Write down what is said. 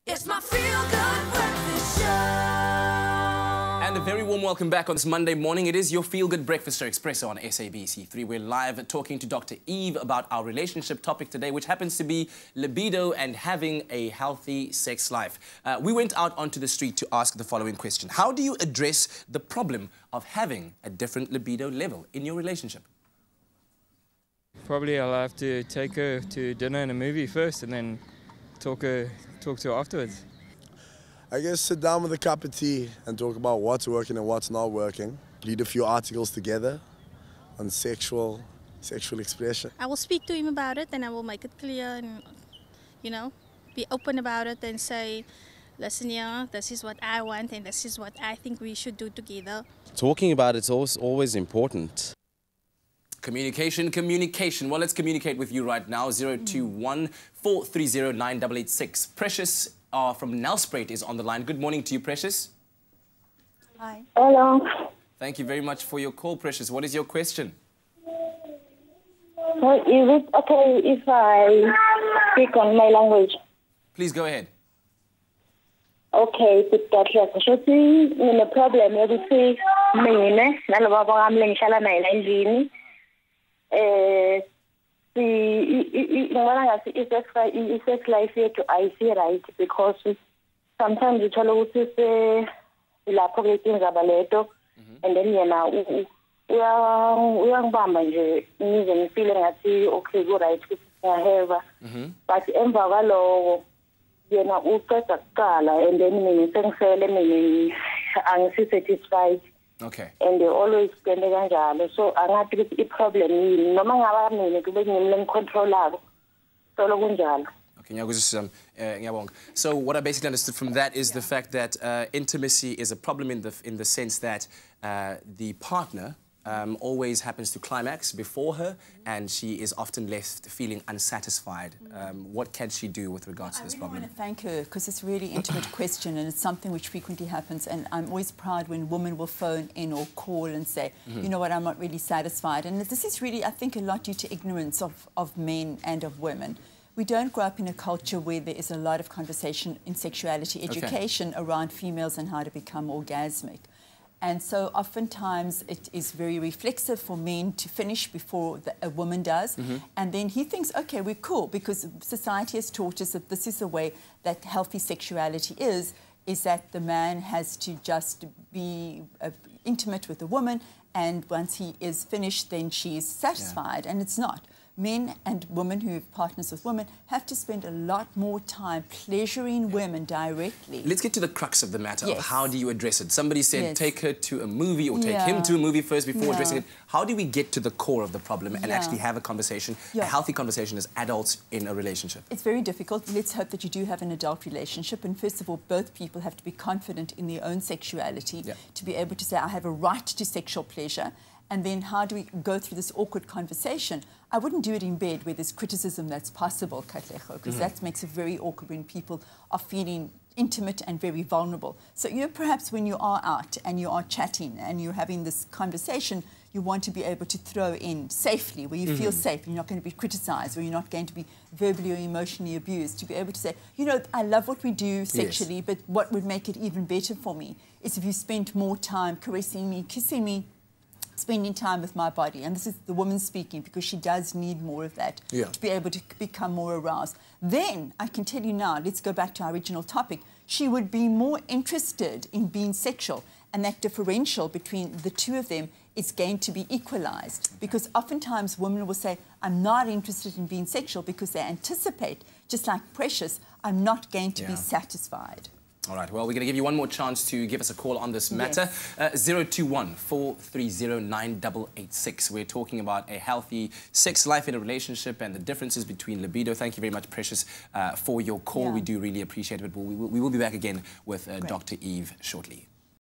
It's my feel-good breakfast show. And a very warm welcome back on this Monday morning. It is your feel-good breakfast show, Expresso on SABC3. We're live talking to Dr. Eve about our relationship topic today, which happens to be libido and having a healthy sex life. We went out onto the street to ask the following question. How do you address the problem of having a different libido level in your relationship? Probably I'll have to take her to dinner and a movie first and then talk to her afterwards. I guess sit down with a cup of tea and talk about what's working and what's not working. Read a few articles together on sexual expression. I will speak to him about it and I will make it clear and, be open about it and say, listen here, this is what I want and this is what I think we should do together. Talking about it's always important. Communication. Well, let's communicate with you right now. 021 430 9886. Precious from Nelspruit is on the line. Good morning to you, Precious. Hi. Hello. Thank you very much for your call, Precious. What is your question? So is it okay if I speak on my language? Please go ahead. Okay, but that the problem ukuthi mina nalabo bami lengihlala naye la endlini i-sex life yethu ayisi right because sometimes uthola ukuthi lapho kuyenzaba leto and then yena uyangibamba nje ngize ngifile ngathi okay go right ukuthi siyaheva but emva kwaloko yena uqeda kuqala and then mina sengisele mina angisi satisfied. Okay. And they always spend kanjalo. So angathi ukuthi i-problem yini noma ngaba mina kube ngimle ngicontrolako. Solo kunjalo. Okay, so what I basically understood from that is the fact that intimacy is a problem in the sense that the partner always happens to climax before her and she is often left feeling unsatisfied. What can she do with regards to this problem? I want to thank her because it's a really intimate question and it's something which frequently happens, and I'm always proud when women will phone in or call and say, you know what, I'm not really satisfied. And this is really, I think, a lot due to ignorance of men and of women. We don't grow up in a culture where there is a lot of conversation in sexuality education around females and how to become orgasmic. And so oftentimes it is very reflexive for men to finish before a woman does. And then he thinks, okay, we're cool, because society has taught us that this is the way that healthy sexuality is that the man has to just be intimate with the woman, and once he is finished, then she is satisfied. And it's not. Men and women who have partners with women have to spend a lot more time pleasuring women directly. Let's get to the crux of the matter of how do you address it. Somebody said take her to a movie or take him to a movie first before addressing it. How do we get to the core of the problem and actually have a conversation, a healthy conversation as adults in a relationship? It's very difficult. Let's hope that you do have an adult relationship, and first of all, both people have to be confident in their own sexuality to be able to say, I have a right to sexual pleasure. And then how do we go through this awkward conversation? I wouldn't do it in bed where there's criticism that's possible, Katlecho, because that makes it very awkward when people are feeling intimate and very vulnerable. So, perhaps when you are out and you are chatting and you're having this conversation, you want to be able to throw in safely, where you feel safe, you're not going to be criticized, or you're not going to be verbally or emotionally abused, to be able to say, I love what we do sexually, but what would make it even better for me is if you spent more time caressing me, kissing me, spending time with my body. And this is the woman speaking, because she does need more of that to be able to become more aroused. Then, I can tell you now, let's go back to our original topic, she would be more interested in being sexual, and that differential between the two of them is going to be equalized. Because oftentimes women will say, I'm not interested in being sexual, because they anticipate, just like Precious, I'm not going to be satisfied. All right, well, we're going to give you one more chance to give us a call on this matter. 021 430 9886. We're talking about a healthy sex life in a relationship and the differences between libido. Thank you very much, Precious, for your call. We do really appreciate it. We will be back again with Dr. Eve shortly.